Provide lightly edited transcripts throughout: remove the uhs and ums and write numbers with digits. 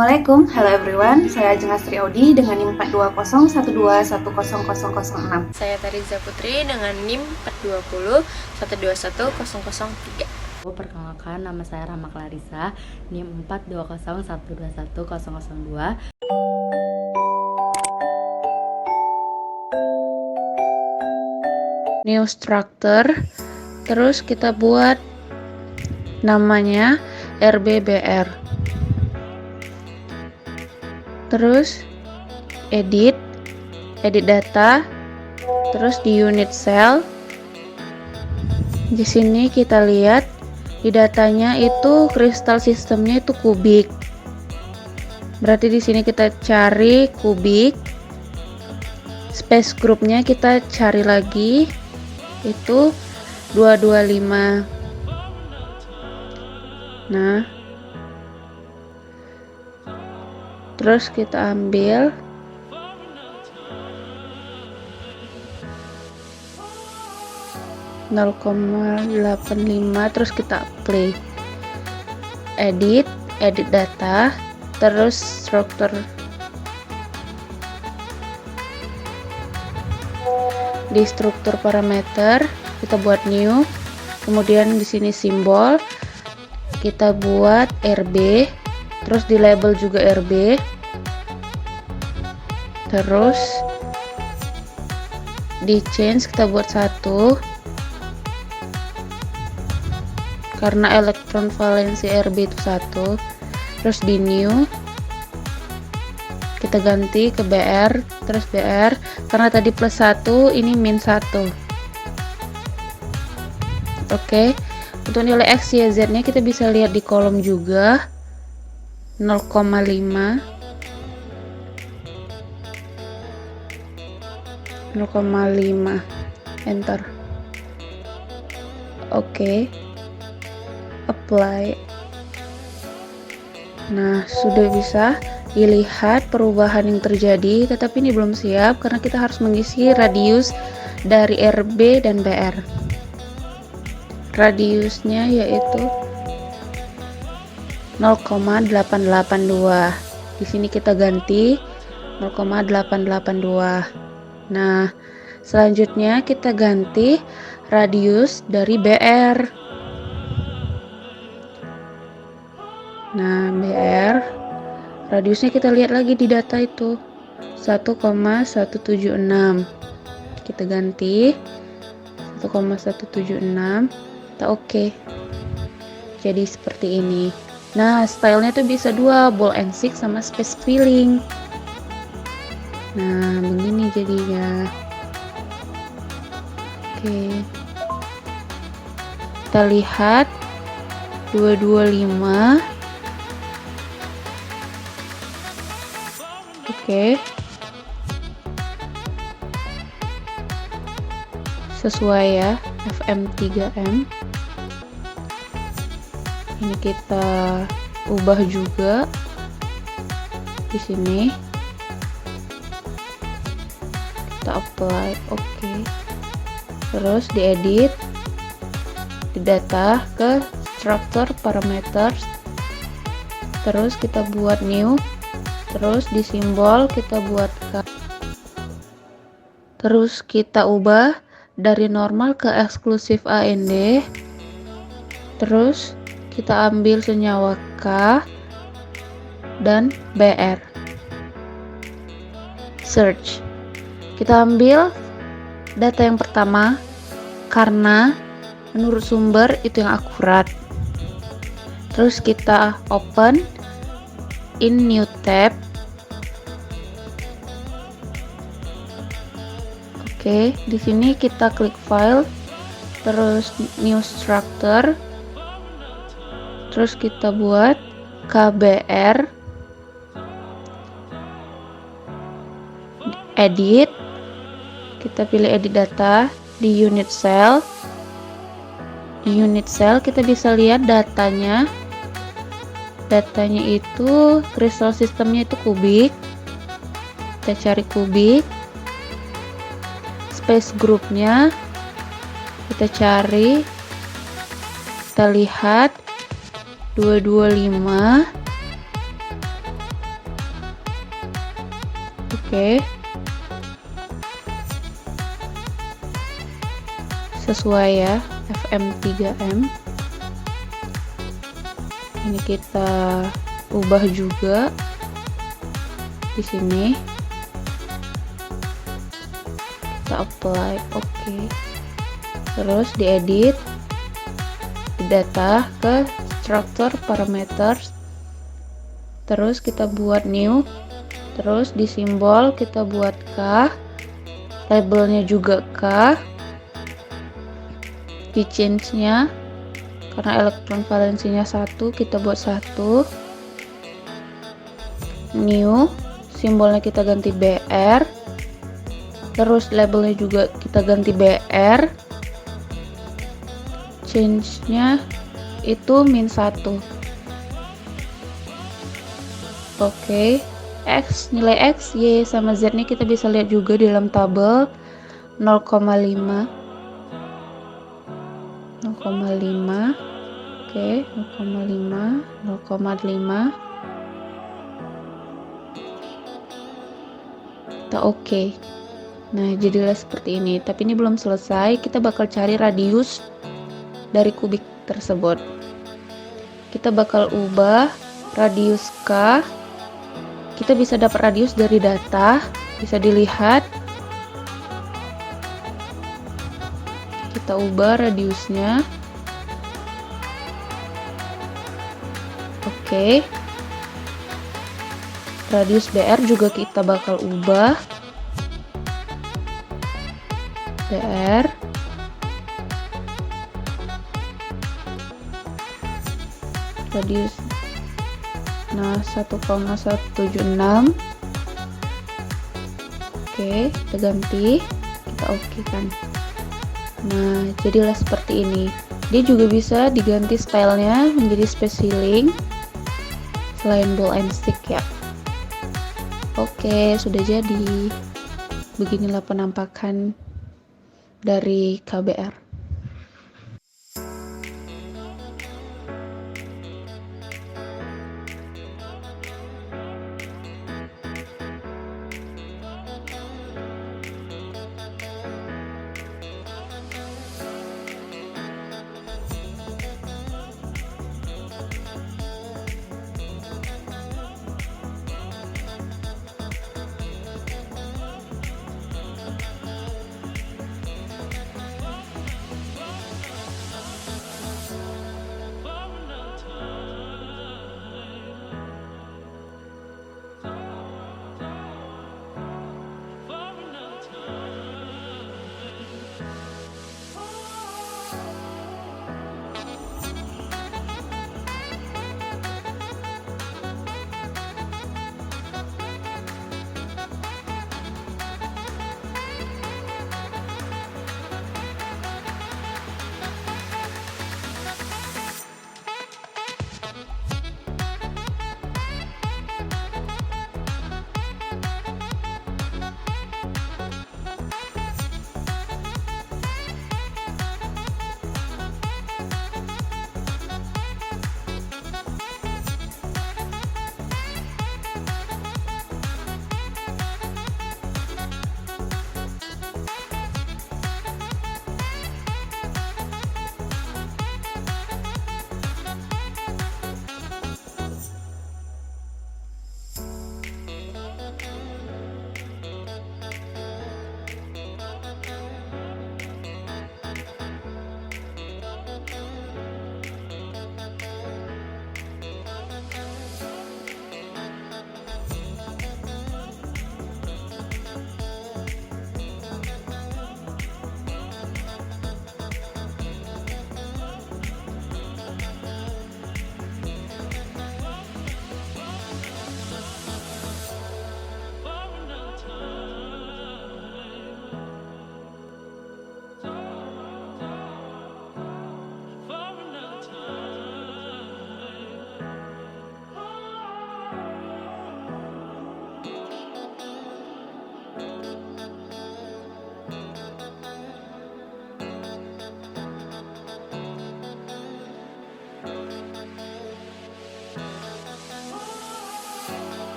Assalamualaikum, hello everyone. Saya Ajeng Astri Audi dengan NIM 42012100006. Saya Tariza Putri dengan NIM 420121003. Perkenalkan, nama saya Rama Clarissa, NIM 420121002. New structure, terus kita buat namanya RBBR. Terus edit data, terus di unit cell. Di sini kita lihat di datanya itu kristal sistemnya itu kubik. Berarti di sini kita cari kubik. Space groupnya kita cari lagi, itu 225. Nah, terus kita ambil (0,85), terus kita apply, edit data, terus struktur. Di struktur parameter kita buat new, kemudian di sini simbol kita buat RB, terus di label juga RB, terus di change kita buat 1 karena elektron valensi RB itu 1, terus di new kita ganti ke BR, terus BR karena tadi plus 1 ini min 1. Oke, untuk nilai X, Y, Z nya kita bisa lihat di kolom juga, 0,5, 0,5, enter. Oke, apply. Nah, sudah bisa dilihat perubahan yang terjadi, tetapi ini belum siap karena kita harus mengisi radius dari RB dan BR. Radiusnya yaitu 0,882. Di sini kita ganti 0,882. Nah, selanjutnya kita ganti radius dari BR. Nah, BR radiusnya kita lihat lagi di data itu 1,176. Kita ganti 1,176. Kita oke. Jadi seperti ini. Nah, stylenya tuh bisa dua, ball and stick sama space filling. Nah, begini jadinya. Oke. Kita lihat 225. Oke, sesuai ya, FM3M. Ini kita ubah juga di sini. Kita apply, oke. Terus diedit di data ke struktur parameters. Terus kita buat new. Terus di simbol kita buat K. Terus kita ubah dari normal ke eksklusif AND. Terus kita ambil senyawa K dan BR. Search. Kita ambil data yang pertama karena menurut sumber itu yang akurat. Terus kita open in new tab. Oke, di sini kita klik file, terus new structure, terus kita buat KBR, edit, kita pilih edit data di unit cell. Di unit cell kita bisa lihat datanya itu kristal sistemnya itu kubik. Kita cari kubik. Space groupnya kita cari, kita lihat 225 Oke. Sesuai ya, FM3M. Ini kita ubah juga di sini. Kita apply, oke. Terus diedit, di data ke structure parameters. Terus kita buat new. Terus di simbol kita buat K. Labelnya juga K. Di change-nya karena elektron valensinya 1, kita buat 1. New, simbolnya kita ganti BR. Terus labelnya juga kita ganti BR. Change-nya itu -1. Oke. X, nilai X, Y sama Z nya kita bisa lihat juga di dalam tabel 0,5. 0,5. Oke, 0,5, 0,5. Kita oke. Nah, jadilah seperti ini. Tapi ini belum selesai. Kita bakal cari radius dari kubik tersebut. Kita bakal ubah radius K. Kita bisa dapat radius dari data. Bisa dilihat. Kita ubah radiusnya. Oke. Radius BR juga kita bakal ubah. BR. Radius 1,176. Oke, kita ganti. Kita oke kan. Nah, jadilah seperti ini. Dia juga bisa diganti stylenya menjadi space filling selain ball and stick ya. Oke, sudah jadi. Beginilah penampakan dari KBR.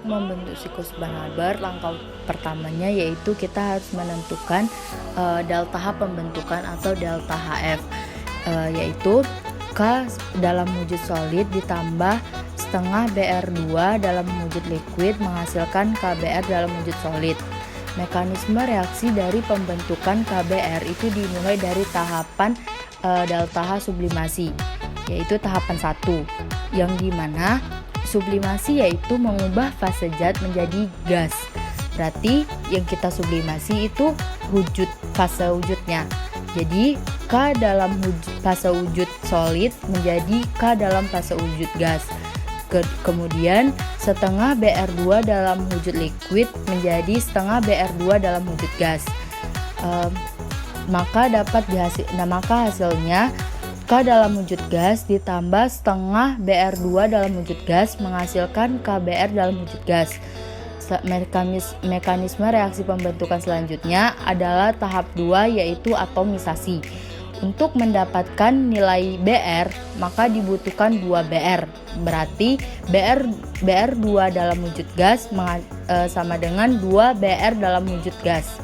membentuk siklus Barnard, langkah pertamanya yaitu kita harus menentukan delta H pembentukan atau delta HF, yaitu K dalam wujud solid ditambah setengah BR2 dalam wujud liquid menghasilkan KBR dalam wujud solid. Mekanisme reaksi dari pembentukan KBR itu dimulai dari tahapan delta H sublimasi, yaitu tahapan 1, yang dimana sublimasi yaitu mengubah fase zat menjadi gas. Berarti yang kita sublimasi itu fase wujudnya. Jadi K dalam fase wujud solid menjadi K dalam fase wujud gas. Kemudian setengah BR2 dalam wujud liquid menjadi setengah BR2 dalam wujud gas. Maka hasilnya K dalam wujud gas ditambah setengah BR2 dalam wujud gas menghasilkan KBR dalam wujud gas. Mekanisme reaksi pembentukan selanjutnya adalah tahap 2, yaitu atomisasi. Untuk mendapatkan nilai BR, maka dibutuhkan 2 BR. Berarti BR2 dalam wujud gas sama dengan 2 BR dalam wujud gas.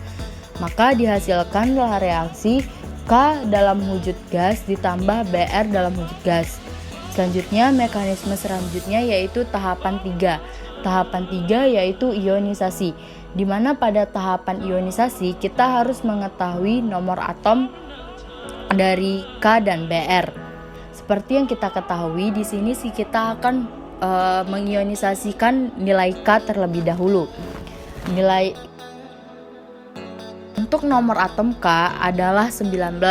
Maka dihasilkanlah reaksi K dalam wujud gas ditambah BR dalam wujud gas. Selanjutnya mekanisme selanjutnya yaitu tahapan 3. Tahapan 3 yaitu ionisasi, di mana pada tahapan ionisasi kita harus mengetahui nomor atom dari K dan BR. Seperti yang kita ketahui di sini kita akan mengionisasikan nilai K terlebih dahulu. Untuk nomor atom K adalah 19,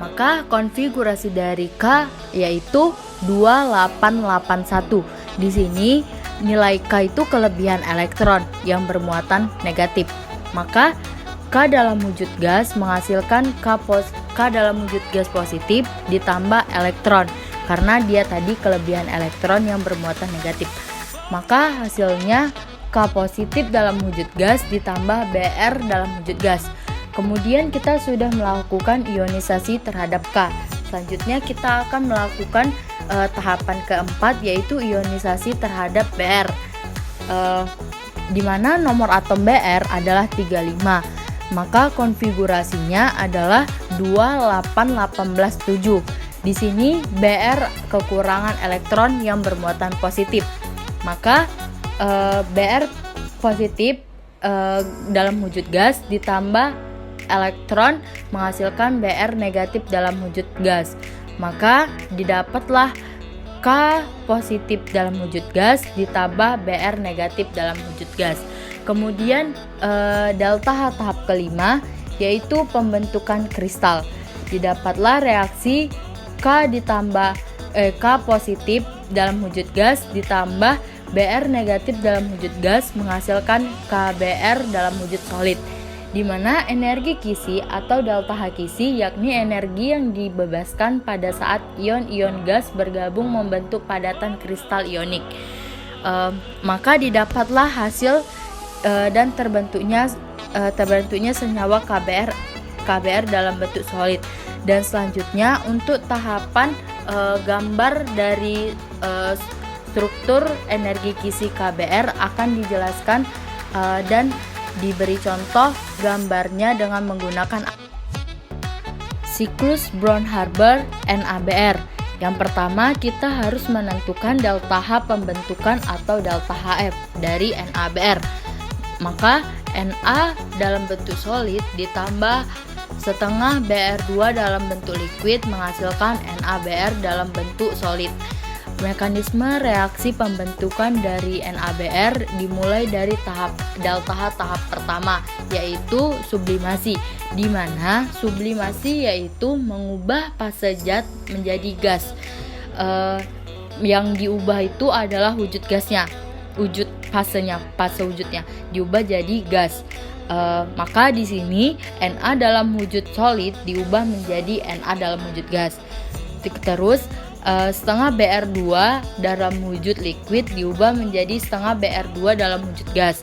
maka konfigurasi dari K yaitu 2881. Di sini nilai K itu kelebihan elektron yang bermuatan negatif. Maka K dalam wujud gas menghasilkan K dalam wujud gas positif ditambah elektron, karena dia tadi kelebihan elektron yang bermuatan negatif. Maka hasilnya K positif dalam wujud gas ditambah BR dalam wujud gas. Kemudian kita sudah melakukan ionisasi terhadap K. Selanjutnya kita akan melakukan tahapan keempat, yaitu ionisasi terhadap BR, di mana nomor atom BR adalah 35. Maka konfigurasinya adalah 28187. Di sini BR kekurangan elektron yang bermuatan positif. Maka BR positif dalam wujud gas ditambah elektron menghasilkan BR negatif dalam wujud gas. Maka didapatlah K positif dalam wujud gas ditambah BR negatif dalam wujud gas. Kemudian delta H tahap kelima yaitu pembentukan kristal. Didapatlah reaksi K positif dalam wujud gas ditambah BR negatif dalam wujud gas menghasilkan KBR dalam wujud solid, di mana energi kisi atau delta H kisi yakni energi yang dibebaskan pada saat ion-ion gas bergabung membentuk padatan kristal ionik. Maka didapatlah hasil dan terbentuknya senyawa KBR dalam bentuk solid. Dan selanjutnya untuk tahapan gambar dari struktur energi kisi KBR akan dijelaskan dan diberi contoh gambarnya dengan menggunakan siklus Brown-Haber NaBr. Yang pertama kita harus menentukan delta H pembentukan atau delta HF dari NaBr. Maka Na dalam bentuk solid ditambah setengah BR2 dalam bentuk liquid menghasilkan NaBr dalam bentuk solid. Mekanisme reaksi pembentukan dari NaBr dimulai dari delta H tahap pertama, yaitu sublimasi, di mana sublimasi yaitu mengubah fase zat menjadi gas. Yang diubah itu adalah wujud gasnya, fase wujudnya diubah jadi gas. Maka di sini Na dalam wujud solid diubah menjadi Na dalam wujud gas. Terus setengah BR2 dalam wujud liquid diubah menjadi setengah BR2 dalam wujud gas.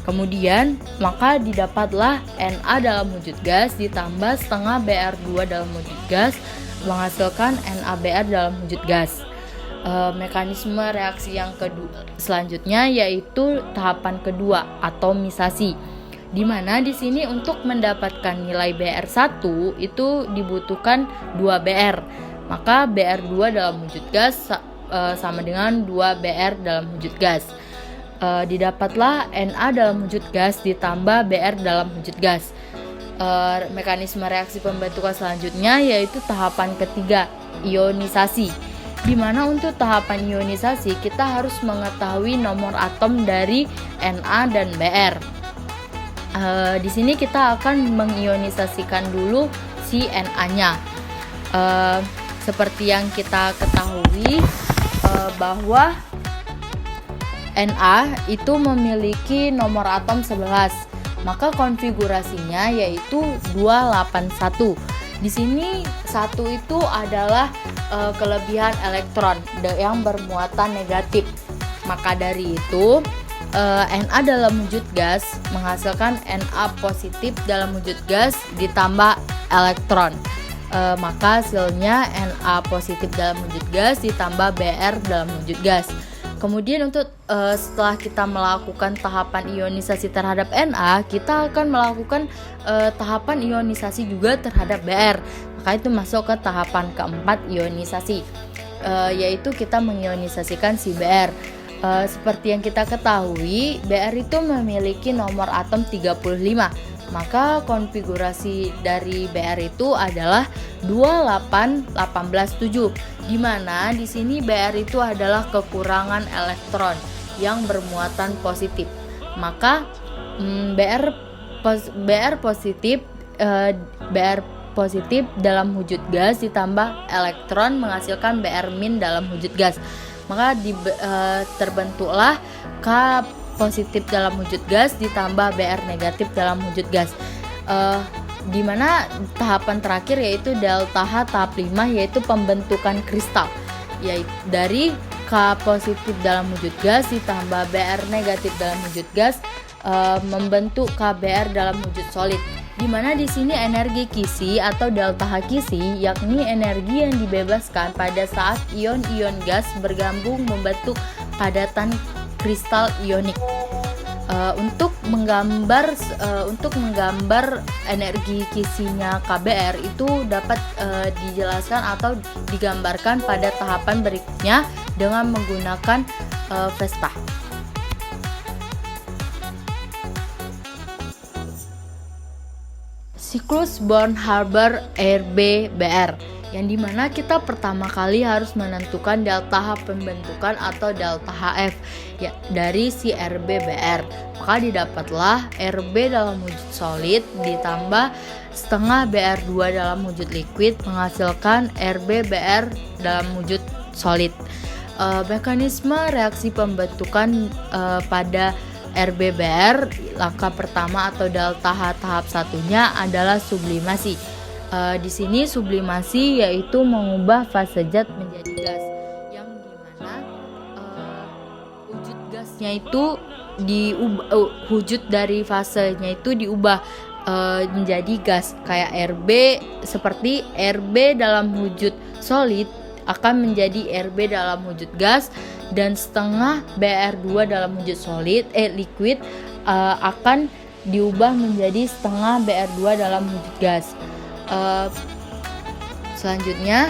Kemudian maka didapatlah Na dalam wujud gas ditambah setengah BR2 dalam wujud gas menghasilkan NaBr dalam wujud gas. Mekanisme reaksi yang kedua selanjutnya yaitu tahapan kedua, atomisasi. Di mana di sini untuk mendapatkan nilai BR1 itu dibutuhkan 2 BR. Maka BR2 dalam wujud gas sama dengan 2 BR dalam wujud gas. Didapatlah Na dalam wujud gas ditambah BR dalam wujud gas. Mekanisme reaksi pembentukan selanjutnya yaitu tahapan ketiga, ionisasi. Di mana untuk tahapan ionisasi kita harus mengetahui nomor atom dari Na dan Br. Di sini kita akan mengionisasikan dulu si Na-nya. Seperti yang kita ketahui bahwa Na itu memiliki nomor atom 11. Maka konfigurasinya yaitu 281. Di sini 1 itu adalah kelebihan elektron yang bermuatan negatif. Maka dari itu Na dalam wujud gas menghasilkan Na positif dalam wujud gas ditambah elektron. Maka hasilnya Na positif dalam wujud gas ditambah Br dalam wujud gas. Kemudian untuk setelah kita melakukan tahapan ionisasi terhadap Na, kita akan melakukan tahapan ionisasi juga terhadap Br. Maka itu masuk ke tahapan keempat ionisasi, yaitu kita mengionisasikan si Br. Seperti yang kita ketahui, Br itu memiliki nomor atom 35. Maka konfigurasi dari Br itu adalah 28187, di mana di sini Br itu adalah kekurangan elektron yang bermuatan positif. Maka Br positif dalam wujud gas ditambah elektron menghasilkan Br- dalam wujud gas. Maka terbentuklah K positif dalam wujud gas ditambah Br negatif dalam wujud gas. Di mana tahapan terakhir yaitu delta H tahap 5 yaitu pembentukan kristal, yaitu dari K positif dalam wujud gas ditambah Br negatif dalam wujud gas membentuk KBr dalam wujud solid. Di mana di sini energi Kisi atau delta H Kisi yakni energi yang dibebaskan pada saat ion-ion gas bergabung membentuk padatan kristal ionik. Untuk menggambar energi kisinya KBr itu dapat dijelaskan atau digambarkan pada tahapan berikutnya dengan menggunakan Vesta. Siklus Born-Haber-RB-Br, yang dimana kita pertama kali harus menentukan delta H pembentukan atau delta HF ya, dari si RB-Br. Maka didapatlah RB dalam wujud solid ditambah setengah Br2 dalam wujud liquid menghasilkan RB-Br dalam wujud solid. Mekanisme reaksi pembentukan pada RB-Br langkah pertama atau delta H tahap satunya adalah sublimasi. Di sini sublimasi yaitu mengubah fase zat menjadi gas, yang dimana wujud gasnya itu wujud dari fasenya itu diubah menjadi gas. Kayak RB, seperti RB dalam wujud solid akan menjadi RB dalam wujud gas, dan setengah Br2 dalam wujud solid liquid akan diubah menjadi setengah Br2 dalam wujud gas. Selanjutnya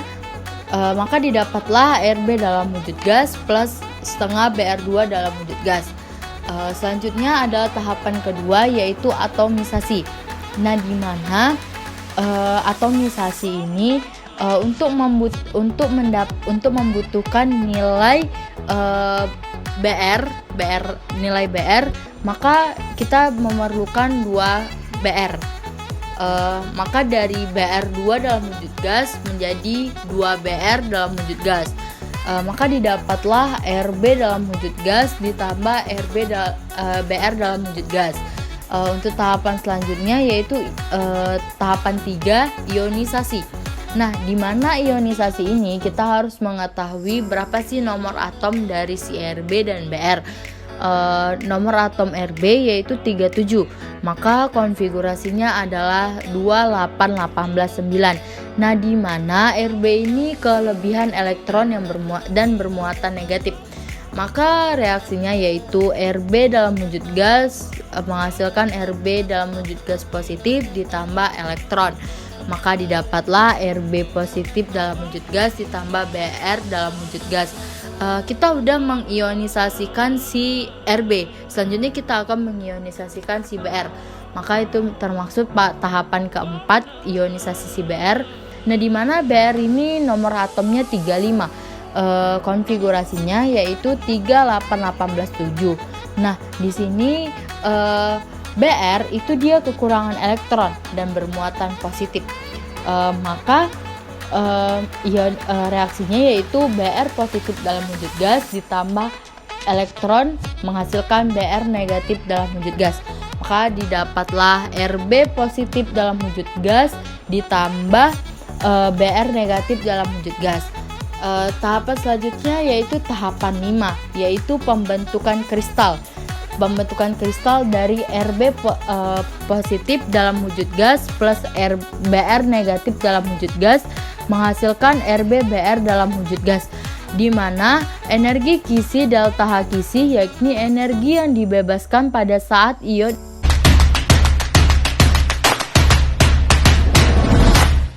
maka didapatlah RB dalam wujud gas plus setengah Br2 dalam wujud gas. Selanjutnya adalah tahapan kedua yaitu atomisasi. Nah, di mana atomisasi ini untuk membutuhkan nilai nilai Br, maka kita memerlukan 2 Br. Maka dari Br2 dalam wujud gas menjadi 2 Br dalam wujud gas. Maka didapatlah RB dalam wujud gas ditambah Br dalam wujud gas. Untuk tahapan selanjutnya yaitu tahapan 3, ionisasi. Nah, di mana ionisasi ini kita harus mengetahui berapa sih nomor atom dari si RB dan Br. Nomor atom RB yaitu 37. Maka konfigurasinya adalah 28189. Nah, di mana Rb ini kelebihan elektron yang bermuatan negatif. Maka reaksinya yaitu Rb dalam wujud gas menghasilkan Rb dalam wujud gas positif ditambah elektron. Maka didapatlah Rb positif dalam wujud gas ditambah Br dalam wujud gas. Kita udah mengionisasikan si Rb. Selanjutnya kita akan mengionisasikan si Br. Maka itu termaksud tahapan keempat, ionisasi si Br. Nah, di mana Br ini nomor atomnya 35. Konfigurasinya yaitu 38187. Nah, di sini Br itu dia kekurangan elektron dan bermuatan positif. Maka reaksinya yaitu Br positif dalam wujud gas ditambah elektron menghasilkan Br negatif dalam wujud gas. Maka didapatlah Rb positif dalam wujud gas ditambah Br negatif dalam wujud gas. Tahapan selanjutnya yaitu tahapan 5, yaitu pembentukan kristal. Pembentukan kristal dari Rb positif dalam wujud gas plus Br negatif dalam wujud gas menghasilkan RbBr dalam wujud gas, di mana energi Kisi delta H Kisi yakni energi yang dibebaskan pada saat ion